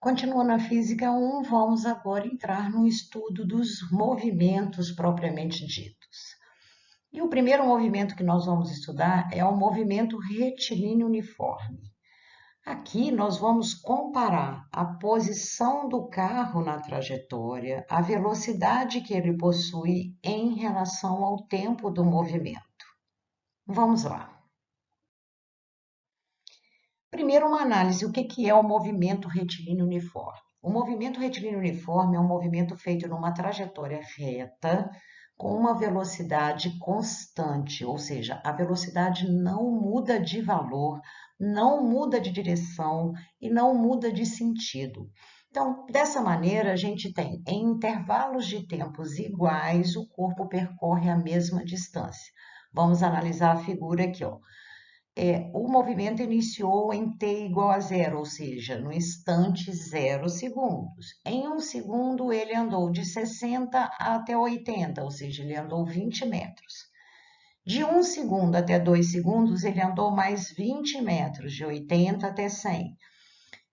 Continuando a física 1, vamos agora entrar no estudo dos movimentos propriamente ditos. E o primeiro movimento que nós vamos estudar é o movimento retilíneo uniforme. Aqui nós vamos comparar a posição do carro na trajetória, a velocidade que ele possui em relação ao tempo do movimento. Vamos lá. Primeiro, uma análise: o que é o movimento retilíneo uniforme? O movimento retilíneo uniforme é um movimento feito numa trajetória reta com uma velocidade constante, ou seja, a velocidade não muda de valor, não muda de direção e não muda de sentido. Então, dessa maneira, a gente tem em intervalos de tempos iguais, o corpo percorre a mesma distância. Vamos analisar a figura aqui, ó. O movimento iniciou em t igual a zero, ou seja, no instante 0 segundos. Em 1 segundo, ele andou de 60 até 80, ou seja, ele andou 20 metros. De 1 segundo até 2 segundos, ele andou mais 20 metros, de 80 até 100.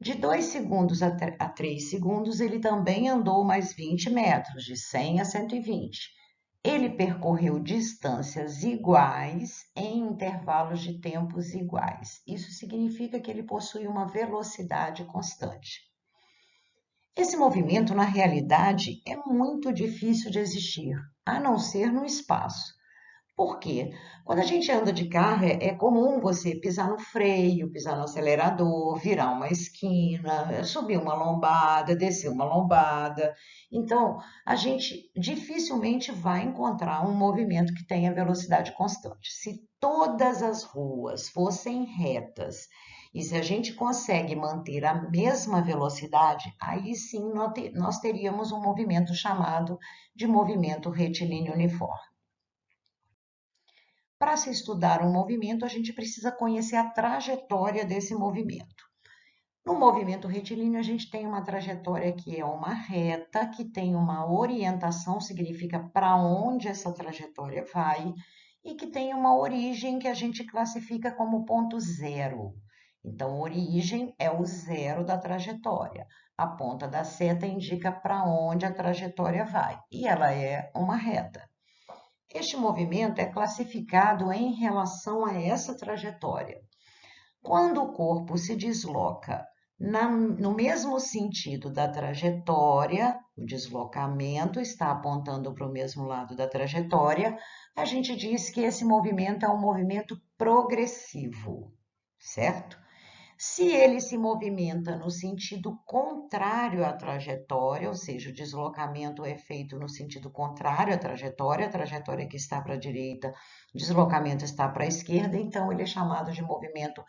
De 2 segundos a 3 segundos, ele também andou mais 20 metros, de 100 a 120. Ele percorreu distâncias iguais em intervalos de tempos iguais. Isso significa que ele possui uma velocidade constante. Esse movimento, na realidade, é muito difícil de existir, a não ser no espaço. Por quê? Quando a gente anda de carro, é comum você pisar no freio, pisar no acelerador, virar uma esquina, subir uma lombada, descer uma lombada. Então, a gente dificilmente vai encontrar um movimento que tenha velocidade constante. Se todas as ruas fossem retas e se a gente consegue manter a mesma velocidade, aí sim nós teríamos um movimento chamado de movimento retilíneo uniforme. Para se estudar um movimento, a gente precisa conhecer a trajetória desse movimento. No movimento retilíneo, a gente tem uma trajetória que é uma reta, que tem uma orientação, significa para onde essa trajetória vai, e que tem uma origem que a gente classifica como ponto zero. Então, origem é o zero da trajetória. A ponta da seta indica para onde a trajetória vai, e ela é uma reta. Este movimento é classificado em relação a essa trajetória. Quando o corpo se desloca no mesmo sentido da trajetória, o deslocamento está apontando para o mesmo lado da trajetória, a gente diz que esse movimento é um movimento progressivo, certo? Se ele se movimenta no sentido contrário à trajetória, ou seja, o deslocamento é feito no sentido contrário à trajetória, a trajetória que está para a direita, o deslocamento está para a esquerda, então ele é chamado de movimento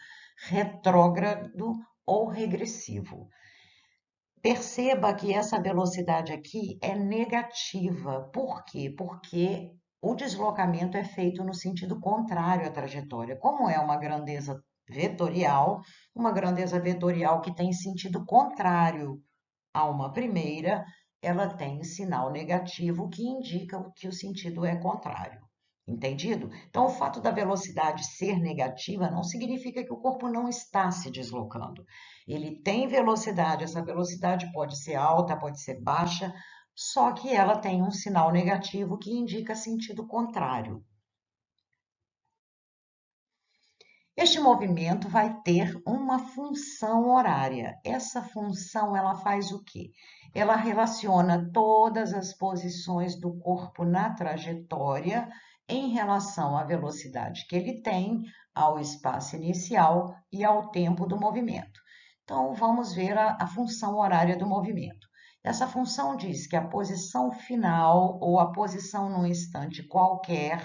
retrógrado ou regressivo. Perceba que essa velocidade aqui é negativa. Por quê? Porque o deslocamento é feito no sentido contrário à trajetória. Como é uma grandeza vetorial que tem sentido contrário a uma primeira, ela tem sinal negativo que indica que o sentido é contrário. Entendido? Então, o fato da velocidade ser negativa não significa que o corpo não está se deslocando. Ele tem velocidade, essa velocidade pode ser alta, pode ser baixa, só que ela tem um sinal negativo que indica sentido contrário. Este movimento vai ter uma função horária. Essa função ela faz o quê? Ela relaciona todas as posições do corpo na trajetória em relação à velocidade que ele tem, ao espaço inicial e ao tempo do movimento. Então, vamos ver a função horária do movimento. Essa função diz que a posição final ou a posição num instante qualquer,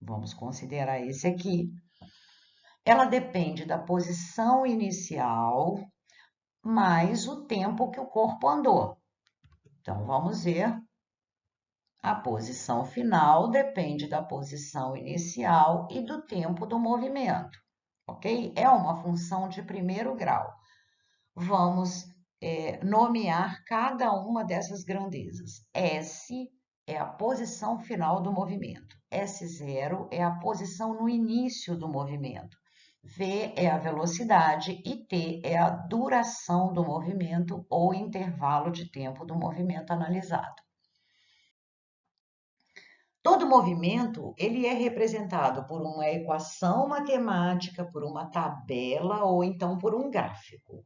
vamos considerar esse aqui, ela depende da posição inicial mais o tempo que o corpo andou. Então, vamos ver. A posição final depende da posição inicial e do tempo do movimento, ok? É uma função de primeiro grau. Vamos nomear cada uma dessas grandezas. S é a posição final do movimento. S0 é a posição no início do movimento. V é a velocidade e T é a duração do movimento ou intervalo de tempo do movimento analisado. Todo movimento, ele é representado por uma equação matemática, por uma tabela ou então por um gráfico.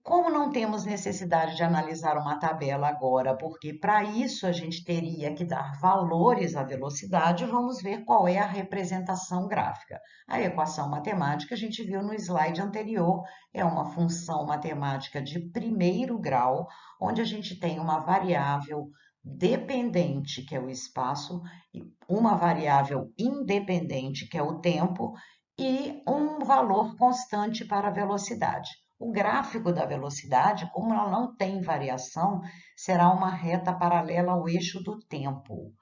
Como não temos necessidade de analisar uma tabela agora, porque para isso a gente teria que dar valores à velocidade, vamos ver qual é a representação gráfica. A equação matemática, a gente viu no slide anterior, é uma função matemática de primeiro grau, onde a gente tem uma variável dependente, que é o espaço, uma variável independente, que é o tempo, e um valor constante para a velocidade. O gráfico da velocidade, como ela não tem variação, será uma reta paralela ao eixo do tempo.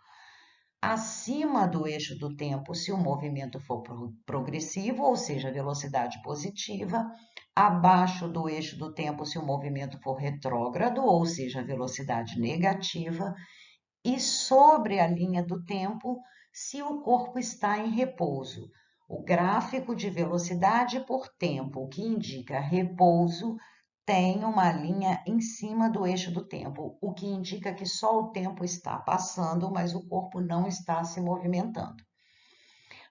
Acima do eixo do tempo, se o movimento for progressivo, ou seja, velocidade positiva, abaixo do eixo do tempo, se o movimento for retrógrado, ou seja, velocidade negativa, e sobre a linha do tempo, se o corpo está em repouso. O gráfico de velocidade por tempo, que indica repouso, tem uma linha em cima do eixo do tempo, o que indica que só o tempo está passando, mas o corpo não está se movimentando.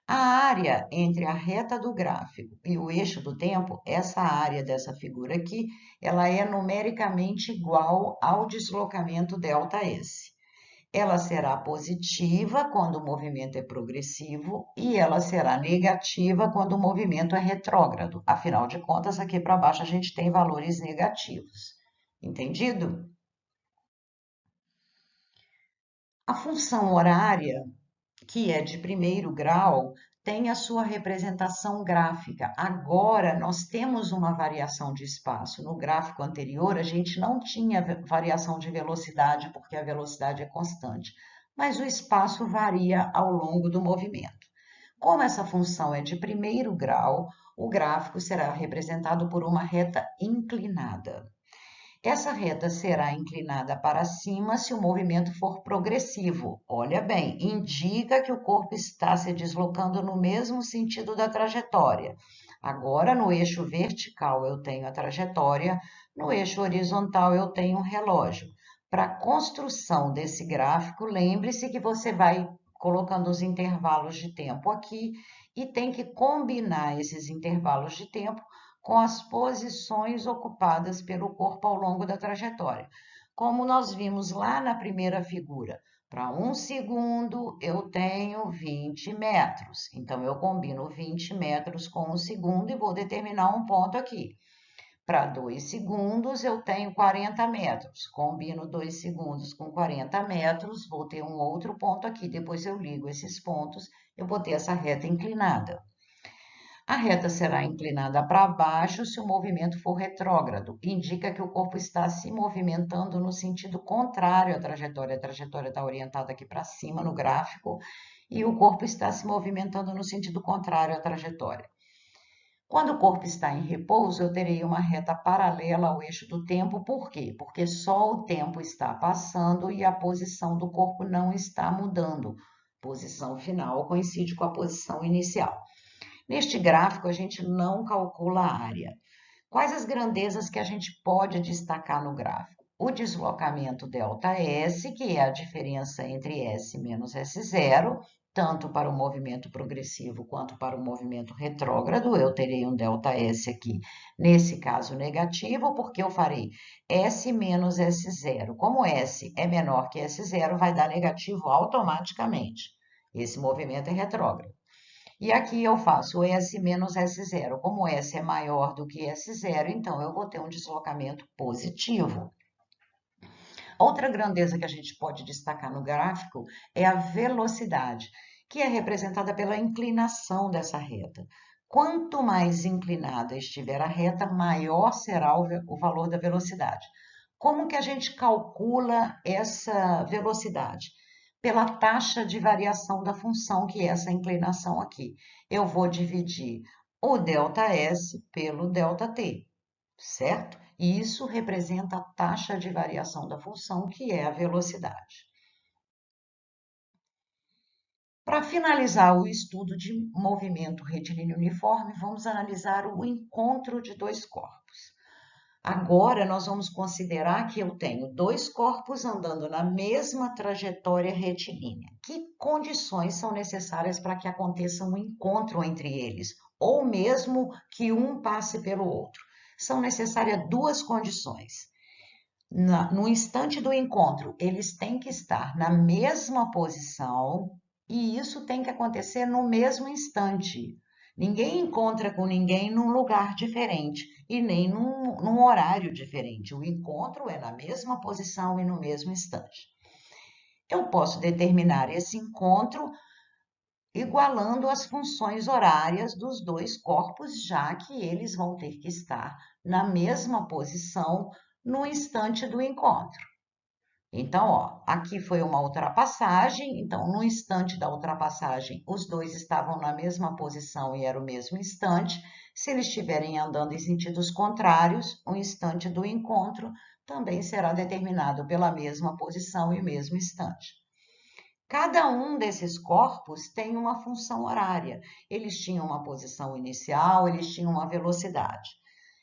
A área entre a reta do gráfico e o eixo do tempo, essa área dessa figura aqui, ela é numericamente igual ao deslocamento ΔS. Ela será positiva quando o movimento é progressivo e ela será negativa quando o movimento é retrógrado. Afinal de contas, aqui para baixo a gente tem valores negativos. Entendido? A função horária, que é de primeiro grau, tem a sua representação gráfica. Agora nós temos uma variação de espaço. No gráfico anterior, a gente não tinha variação de velocidade, porque a velocidade é constante, mas o espaço varia ao longo do movimento. Como essa função é de primeiro grau, o gráfico será representado por uma reta inclinada. Essa reta será inclinada para cima se o movimento for progressivo. Olha bem, indica que o corpo está se deslocando no mesmo sentido da trajetória. Agora, no eixo vertical, eu tenho a trajetória, no eixo horizontal, eu tenho um relógio. Para a construção desse gráfico, lembre-se que você vai colocando os intervalos de tempo aqui e tem que combinar esses intervalos de tempo com as posições ocupadas pelo corpo ao longo da trajetória. Como nós vimos lá na primeira figura, para 1 segundo eu tenho 20 metros. Então, eu combino 20 metros com 1 segundo e vou determinar um ponto aqui. Para 2 segundos eu tenho 40 metros. Combino 2 segundos com 40 metros, vou ter um outro ponto aqui. Depois eu ligo esses pontos, eu vou ter essa reta inclinada. A reta será inclinada para baixo se o movimento for retrógrado. Indica que o corpo está se movimentando no sentido contrário à trajetória. A trajetória está orientada aqui para cima no gráfico e o corpo está se movimentando no sentido contrário à trajetória. Quando o corpo está em repouso, eu terei uma reta paralela ao eixo do tempo. Por quê? Porque só o tempo está passando e a posição do corpo não está mudando. Posição final coincide com a posição inicial. Neste gráfico, a gente não calcula a área. Quais as grandezas que a gente pode destacar no gráfico? O deslocamento ΔS, que é a diferença entre S menos S0, tanto para o movimento progressivo quanto para o movimento retrógrado. Eu terei um ΔS aqui, nesse caso negativo, porque eu farei S menos S0. Como S é menor que S0, vai dar negativo automaticamente. Esse movimento é retrógrado. E aqui eu faço S menos S0. Como S é maior do que S0, então eu vou ter um deslocamento positivo. Outra grandeza que a gente pode destacar no gráfico é a velocidade, que é representada pela inclinação dessa reta. Quanto mais inclinada estiver a reta, maior será o valor da velocidade. Como que a gente calcula essa velocidade? Pela taxa de variação da função, que é essa inclinação aqui. Eu vou dividir o ΔS pelo ΔT, certo? E isso representa a taxa de variação da função, que é a velocidade. Para finalizar o estudo de movimento retilíneo uniforme, vamos analisar o encontro de dois corpos. Agora, nós vamos considerar que eu tenho dois corpos andando na mesma trajetória retilínea. Que condições são necessárias para que aconteça um encontro entre eles, ou mesmo que um passe pelo outro? São necessárias duas condições. No instante do encontro, eles têm que estar na mesma posição e isso tem que acontecer no mesmo instante. Ninguém encontra com ninguém num lugar diferente e nem num horário diferente. O encontro é na mesma posição e no mesmo instante. Eu posso determinar esse encontro igualando as funções horárias dos dois corpos, já que eles vão ter que estar na mesma posição no instante do encontro. Então, ó, aqui foi uma ultrapassagem, então no instante da ultrapassagem, os dois estavam na mesma posição e era o mesmo instante. Se eles estiverem andando em sentidos contrários, o instante do encontro também será determinado pela mesma posição e mesmo instante. Cada um desses corpos tem uma função horária. Eles tinham uma posição inicial, eles tinham uma velocidade.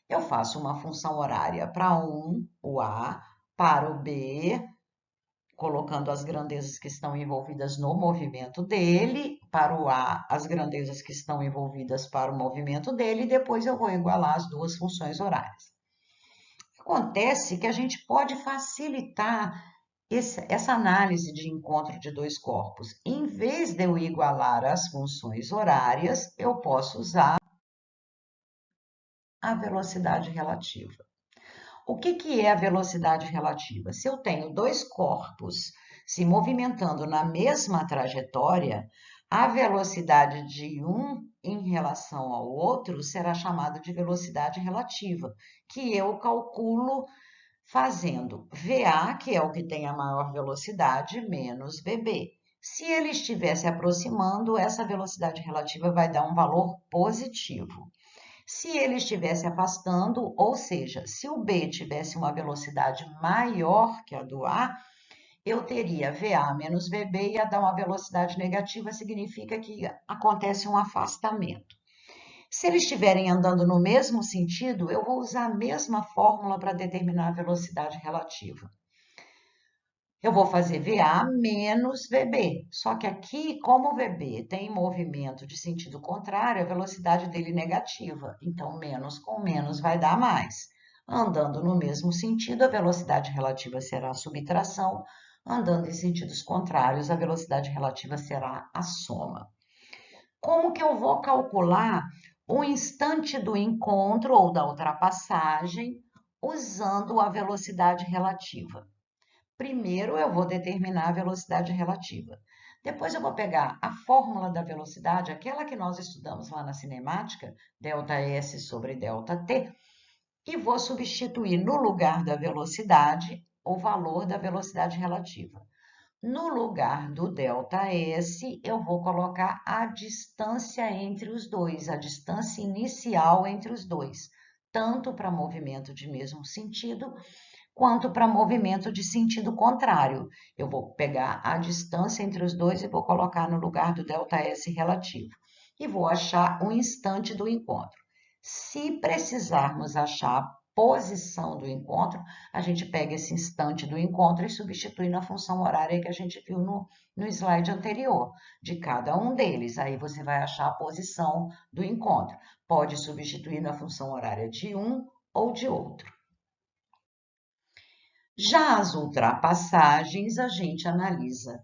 Eu faço uma função horária para um, o A, para o B, colocando as grandezas que estão envolvidas no movimento dele, para o A, as grandezas que estão envolvidas para o movimento dele, e depois eu vou igualar as duas funções horárias. Acontece que a gente pode facilitar essa análise de encontro de dois corpos. Em vez de eu igualar as funções horárias, eu posso usar a velocidade relativa. O que é a velocidade relativa? Se eu tenho dois corpos se movimentando na mesma trajetória, a velocidade de um em relação ao outro será chamada de velocidade relativa, que eu calculo fazendo VA, que é o que tem a maior velocidade, menos VB. Se ele estiver se aproximando, essa velocidade relativa vai dar um valor positivo. Se ele estivesse afastando, ou seja, se o B tivesse uma velocidade maior que a do A, eu teria VA menos VB e ia dar uma velocidade negativa, significa que acontece um afastamento. Se eles estiverem andando no mesmo sentido, eu vou usar a mesma fórmula para determinar a velocidade relativa. Eu vou fazer VA menos VB. Só que aqui, como o VB tem movimento de sentido contrário, a velocidade dele é negativa. Então, menos com menos vai dar mais. Andando no mesmo sentido, a velocidade relativa será a subtração. Andando em sentidos contrários, a velocidade relativa será a soma. Como que eu vou calcular o instante do encontro ou da ultrapassagem usando a velocidade relativa? Primeiro, eu vou determinar a velocidade relativa. Depois, eu vou pegar a fórmula da velocidade, aquela que nós estudamos lá na cinemática, ΔS sobre ΔT, e vou substituir no lugar da velocidade o valor da velocidade relativa. No lugar do ΔS, eu vou colocar a distância entre os dois, a distância inicial entre os dois, tanto para movimento de mesmo sentido, quanto para movimento de sentido contrário. Eu vou pegar a distância entre os dois e vou colocar no lugar do ΔS relativo. E vou achar o instante do encontro. Se precisarmos achar a posição do encontro, a gente pega esse instante do encontro e substitui na função horária que a gente viu no slide anterior, de cada um deles. Aí você vai achar a posição do encontro. Pode substituir na função horária de um ou de outro. Já as ultrapassagens, a gente analisa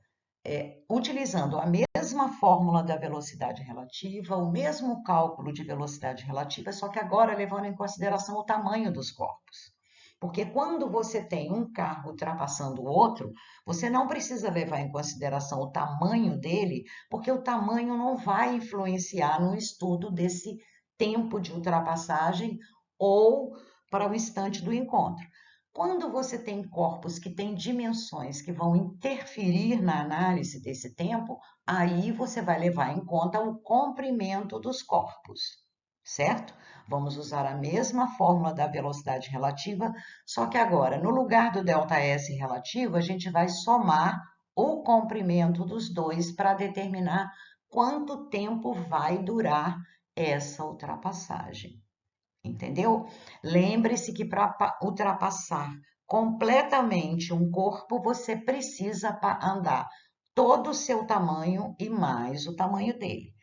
utilizando a mesma fórmula da velocidade relativa, o mesmo cálculo de velocidade relativa, só que agora levando em consideração o tamanho dos corpos. Porque quando você tem um carro ultrapassando o outro, você não precisa levar em consideração o tamanho dele, porque o tamanho não vai influenciar no estudo desse tempo de ultrapassagem ou para o instante do encontro. Quando você tem corpos que têm dimensões que vão interferir na análise desse tempo, aí você vai levar em conta o comprimento dos corpos, certo? Vamos usar a mesma fórmula da velocidade relativa, só que agora, no lugar do ΔS relativo, a gente vai somar o comprimento dos dois para determinar quanto tempo vai durar essa ultrapassagem. Entendeu? Lembre-se que para ultrapassar completamente um corpo, você precisa andar todo o seu tamanho e mais o tamanho dele.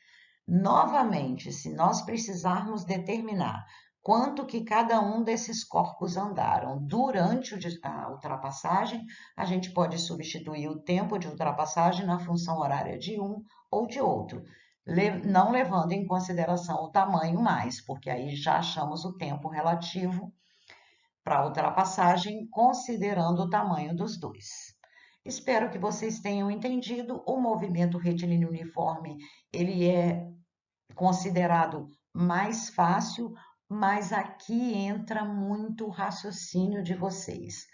Novamente, se nós precisarmos determinar quanto que cada um desses corpos andaram durante a ultrapassagem, a gente pode substituir o tempo de ultrapassagem na função horária de um ou de outro, não levando em consideração o tamanho mais, porque aí já achamos o tempo relativo para a ultrapassagem, considerando o tamanho dos dois. Espero que vocês tenham entendido. O movimento retilíneo uniforme, ele é considerado mais fácil, mas aqui entra muito o raciocínio de vocês.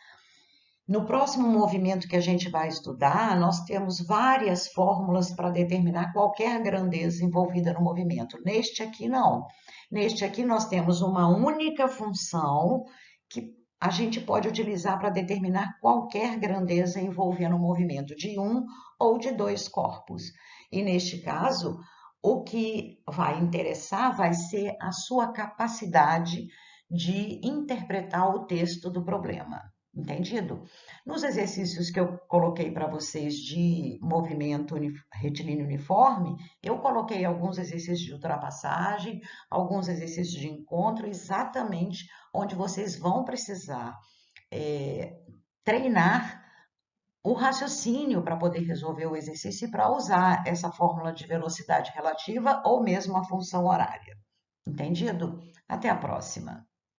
No próximo movimento que a gente vai estudar, nós temos várias fórmulas para determinar qualquer grandeza envolvida no movimento. Neste aqui, não. Neste aqui, nós temos uma única função que a gente pode utilizar para determinar qualquer grandeza envolvendo o movimento de um ou de dois corpos. E neste caso, o que vai interessar vai ser a sua capacidade de interpretar o texto do problema. Entendido? Nos exercícios que eu coloquei para vocês de movimento retilíneo uniforme, eu coloquei alguns exercícios de ultrapassagem, alguns exercícios de encontro, exatamente onde vocês vão precisar treinar o raciocínio para poder resolver o exercício e para usar essa fórmula de velocidade relativa ou mesmo a função horária. Entendido? Até a próxima!